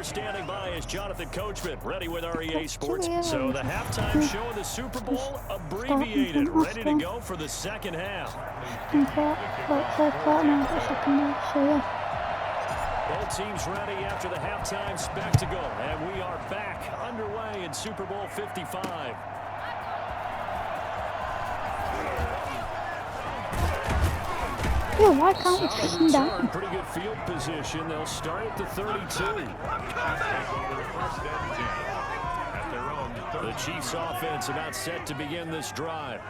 here standing by is Jonathan Coachman, ready with REA Sports. So the halftime show of the Super Bowl abbreviated, ready to go for the second half. Both teams ready after the halftime spectacle, and we are back underway in Super Bowl 55. Yeah, why can't we take them down? Pretty good field position. They'll start at the 32. The Chiefs offense about set to begin this drive.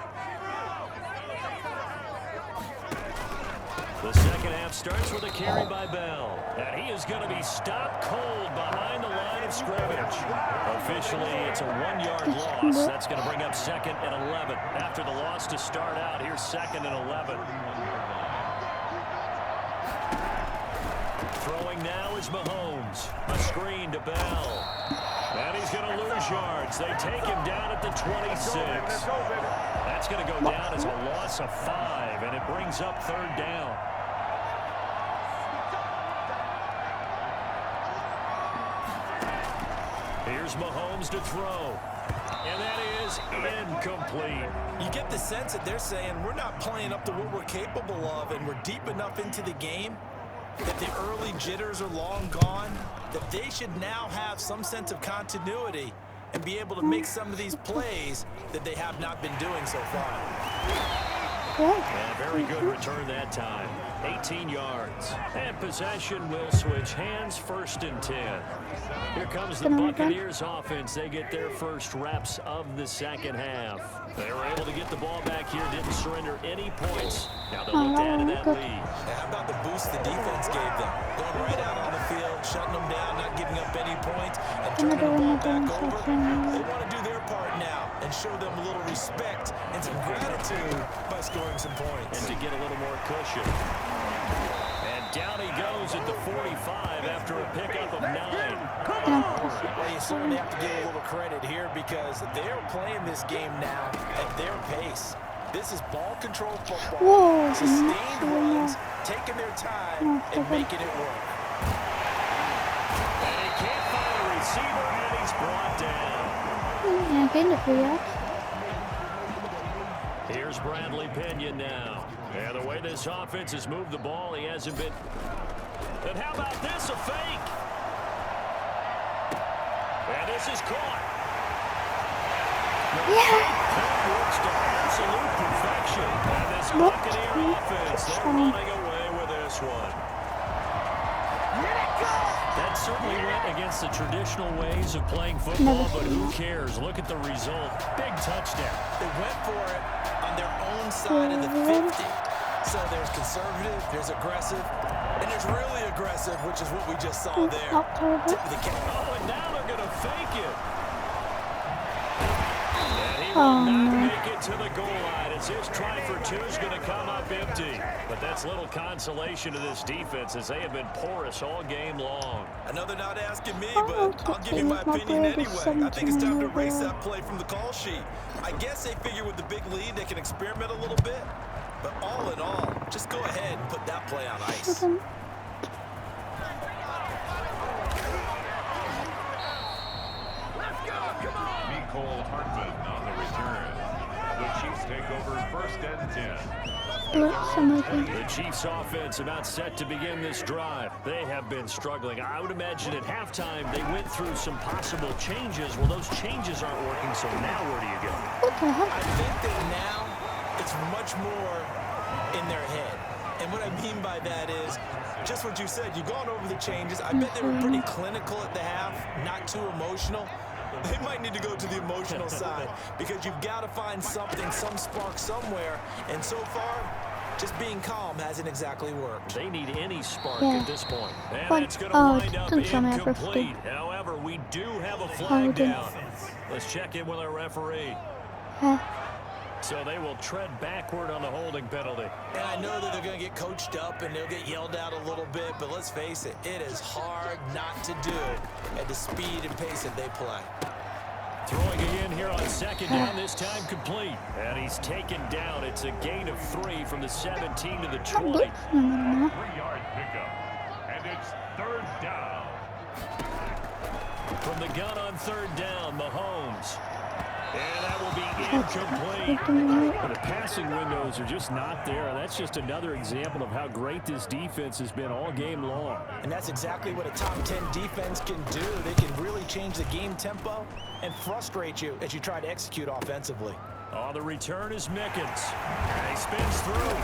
The second half starts with a carry by Bell. And he is going to be stopped cold behind the line of scrimmage. Officially, it's a 1-yard loss. That's going to bring up 2nd and 11. After the loss to start out, here's 2nd and 11. Throwing now is Mahomes. A screen to Bell. And he's going to lose yards. They take him down at the 26. That's going to go down as a loss of 5, and it brings up 3rd down. Here's Mahomes to throw. And that is incomplete. You get the sense that they're saying we're not playing up to what we're capable of, and we're deep enough into the game that the early jitters are long gone, that they should now have some sense of continuity and be able to make some of these plays that they have not been doing so far. Yeah, very good return that time. 18 yards. And possession will switch hands, 1st and 10. Here comes the Buccaneers offense. They get their first reps of the second half. They were able to get the ball back here, didn't surrender any points. Now they'll look to add to that lead. How about the boost the defense gave them? Going right out on the field, shutting them down, not giving up any points, and turning the ball back over. They want to do their part now and show them a little respect and some gratitude by scoring some points. And to get a little more cushion. And down he goes at the 45 after a pickup of 9. Well, you certainly have to give a little credit here because they're playing this game now at their pace. This is ball control football. Sustained runs, taking their time and making it work. And he can't find a receiver, and he's brought down. Here's Bradley Pinion now. And the way this offense has moved the ball, he hasn't been. And how about this, a fake? And this is caught. That works to absolute perfection. And this Buccaneer offense, they're running away with this one. That certainly went against the traditional ways of playing football, but who cares? Look at the result. Big touchdown. They went for it on their own side of the 50. So there's conservative, there's aggressive, and there's really aggressive, which is what we just saw there. Tip of the cap. Oh, and now they're going to fake it. And he will not make it to the goal line. It's his try for 2 is going to come up empty. But that's little consolation to this defense as they have been porous all game long. Another not asking me, but I'll give you my opinion anyway. I think it's time to erase that play from the call sheet. I guess they figure with the big lead they can experiment a little bit. But all in all, just go ahead and put that play on ice. Let's go, come on! Nicole Hartman on the return. The Chiefs take over 1st and 10. The Chiefs offense about set to begin this drive. They have been struggling. I would imagine at halftime they went through some possible changes. Well, those changes aren't working, so now where do you go? I think that now it's much more in their head. And what I mean by that is just what you said. You've gone over the changes. I bet they were pretty clinical at the half, not too emotional. They might need to go to the emotional side because you've got to find something, some spark somewhere. And so far, just being calm hasn't exactly worked. They need any spark at this point. And it's going to wind up incomplete. However, we do have a flag down. Let's check in with our referee. So they will tread backward on the holding penalty. And I know that they're going to get coached up and they'll get yelled at a little bit, but let's face it, it is hard not to do at the speed and pace that they play. Throwing again here on 2nd down, this time complete. And he's taken down. It's a gain of 3 from the 17 to the 20. 3-yard pickup. And it's 3rd down. From the gun on third down, Mahomes. And that will be incomplete. The passing windows are just not there. That's just another example of how great this defense has been all game long. And that's exactly what a top 10 defense can do. They can really change the game tempo and frustrate you as you try to execute offensively. Oh, the return is Mickens. And he spins through.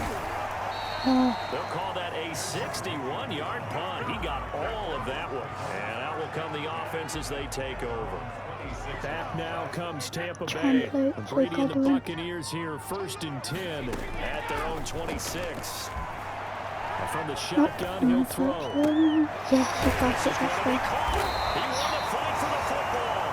They'll call that a 61-yard punt. He got all of that one. And out will come the offense as they take over. Back now comes Tampa Bay. Brady and the Buccaneers here, 1st and 10 at their own 26. And from the shotgun, he'll throw. Yeah, he got it. He won the fight for the football.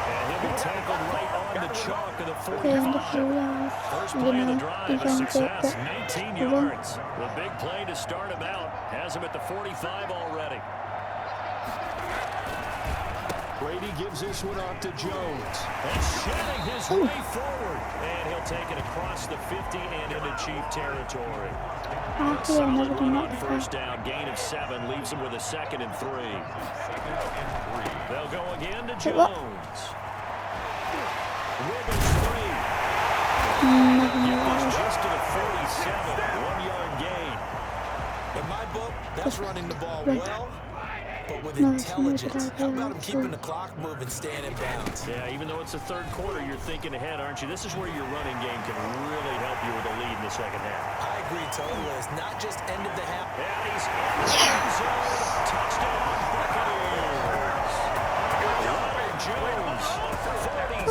And he'll be tackled right on the chalk of the 45. First play of the drive, a success, 19 yards. The big play to start him out. Has him at the 45 already. Brady gives this one off to Jones. And shedding his way forward. And he'll take it across the 50 and into Chief territory. Solid run on first down. Gain of 7 leaves him with a 2nd and 3. They'll go again to Jones. Wiggins 3. Gibbons just to the 47. 1-yard gain. In my book, that's running the ball well, but with intelligence. How about him keeping the clock moving, staying in bounds? Yeah, even though it's the third quarter, you're thinking ahead, aren't you? This is where your running game can really help you with a lead in the second half. I agree totally. It's not just end of the half. And he's in the end zone. Touchdown, Buccaneers. Ronald Jones,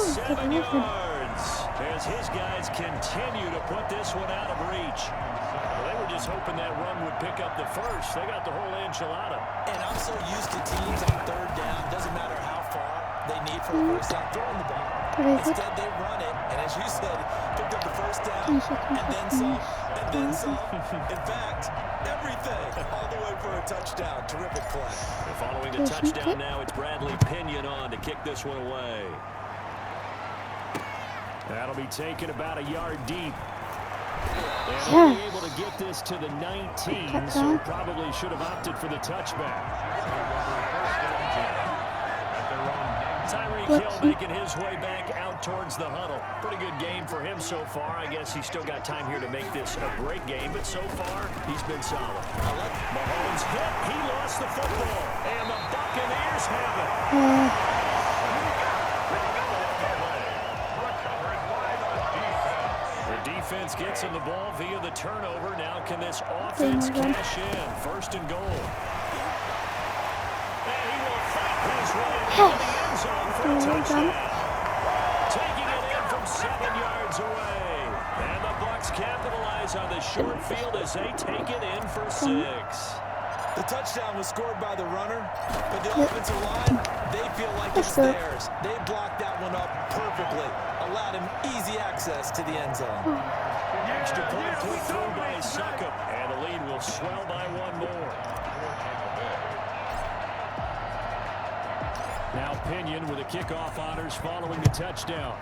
47 yards. As his guys continue to put this one out of reach. They were just hoping that run would pick up the first. They got the whole enchilada. And I'm so used to teams on third down, doesn't matter how far they need for a first down, throwing the ball. Instead, they run it, and as you said, picked up the first down, and then some, and then some. In fact, everything, all the way for a touchdown. Terrific play. And following the touchdown now, it's Bradley Pinion on to kick this one away. That'll be taken about a yard deep. And he'll be able to get this to the 19, so probably should have opted for the touchback. Tyreek Hill making his way back out towards the huddle. Pretty good game for him so far. I guess he's still got time here to make this a great game, but so far, he's been solid. Mahomes hit. He lost the football, and the Buccaneers have it. Defense gets him the ball via the turnover. Now can this offense cash in? 1st and goal. And he will fight his way into the end zone for a touchdown. Taking it in from 7 yards away. And the Bucs capitalize on the short field as they take it in for 6. The touchdown was scored by the runner, but the offensive line, they feel like it's theirs. They blocked that one up perfectly, allowed him easy access to the end zone. Extra point put through by Succop, and the lead will swell by 1 more. Now Pinion with the kickoff honors following the touchdown.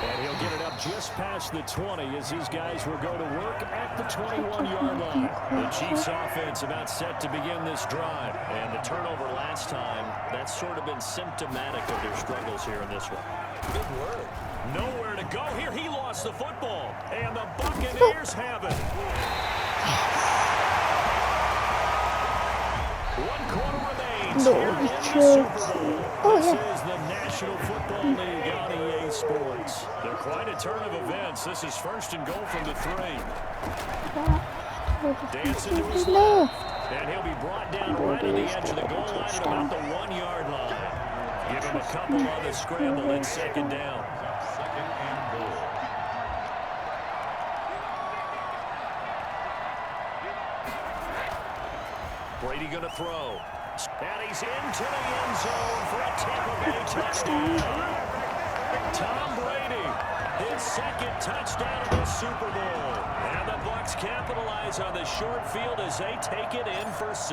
And he'll get it up just past the 20 as his guys will go to work at the 21-yard line. The Chiefs offense about set to begin this drive. And the turnover last time, that's sort of been symptomatic of their struggles here in this one. Good word. Nowhere to go here. He lost the football. And the Buccaneers have it. 1 quarter remains here in the Super Bowl. This is the National Football League on EA Sports. They're quite a turn of events. This is 1st and goal from the 3. Dancing to his left. And he'll be brought down right on the edge of the goal line at about the 1-yard line. Give him a couple on the scramble and 2nd down. Brady going to throw. And he's into the end zone for a Tampa Bay touchdown. Tom Brady, his 2nd touchdown of the Super Bowl. And the Bucs capitalize on the short field as they take it in for 6.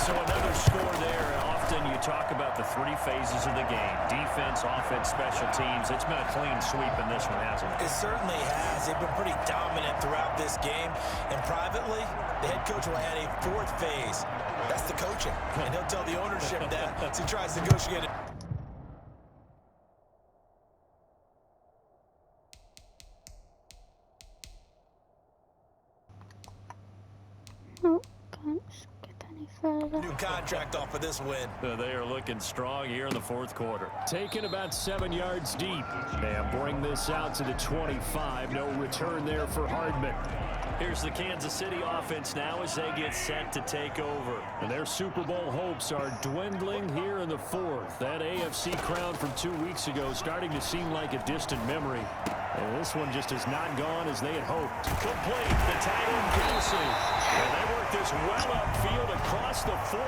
So another score there off often you talk about the three phases of the game, defense, offense, special teams. It's been a clean sweep in this one, hasn't it? It certainly has. They've been pretty dominant throughout this game. And privately, the head coach will add a fourth phase. That's the coaching. And he'll tell the ownership that as he tries to negotiate it. No, can't skip any further. New contract off of this win. They are looking strong here in the fourth quarter. Taken about 7 yards deep. And bring this out to the 25. No return there for Hardman. Here's the Kansas City offense now as they get set to take over. And their Super Bowl hopes are dwindling here in the fourth. That AFC crown from 2 weeks ago starting to seem like a distant memory. And this one just has not gone as they had hoped. Complete, the tight end Kelsey. And they work this well upfield across the 45.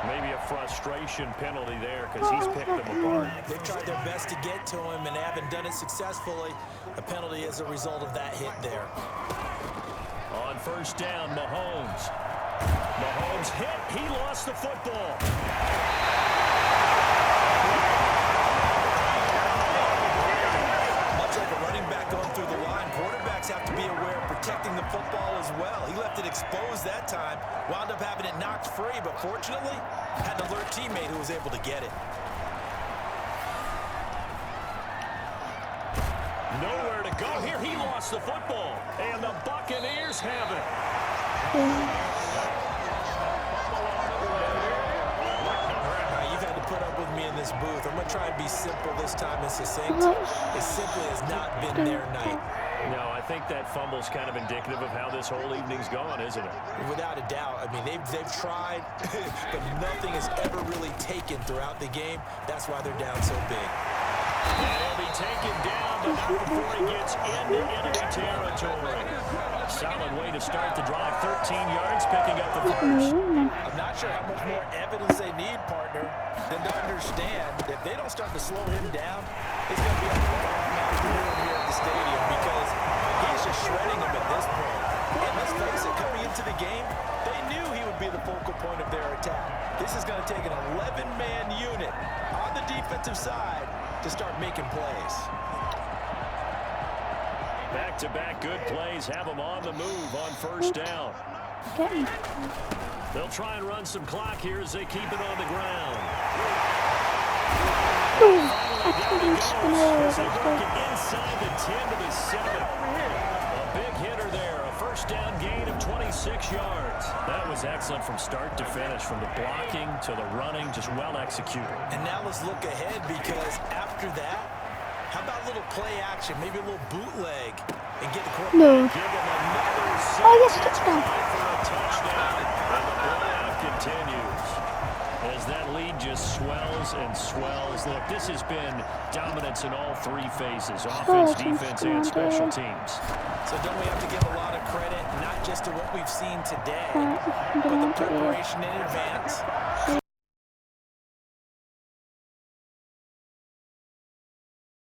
Maybe a frustration penalty there because he's picked them apart. They've tried their best to get to him and haven't done it successfully. A penalty as a result of that hit there. On first down, Mahomes. Mahomes hit. He lost the football. Much like a running back going through the line, quarterbacks have to be aware of protecting the football as well. He left it exposed that time, wound up having it knocked free, but fortunately, had an alert teammate who was able to get it. Nowhere to go here. He lost the football. And the Buccaneers have it. You've had to put up with me in this booth. I'm going to try and be simple this time and succinct. It simply has not been their night. No, I think that fumble's kind of indicative of how this whole evening's gone, isn't it? Without a doubt. I mean, they've tried, but nothing has ever really taken throughout the game. That's why they're down so big. And he'll be taken down, but not before he gets into enemy territory. Solid way to start the drive. 13 yards, picking up the first. I'm not sure how much more evidence they need, partner, than to understand if they don't start to slow him down, it's going to be a long afternoon here at the stadium because he's just shredding them at this point. And let's face it, coming into the game, they knew he would be the focal point of their attack. This is going to take an 11-man unit on the defensive side to start making plays. Back-to-back good plays have them on the move on first down. They'll try and run some clock here as they keep it on the ground. As they work it inside the 10 to the 7. A big hitter there. A first down gain of 26 yards. That was excellent from start to finish, from the blocking to the running, just well executed. And now let's look ahead because after that, how about a little play action, maybe a little bootleg, and get the quarterback. No. Give him another Oh, yes, touchdown. for a touchdown. And the blowout continues as that lead just swells and swells. Look, this has been dominance in all three phases, offense, defense, and special teams. So don't we have to give a lot of credit, not just to what we've seen today, but the preparation in advance, the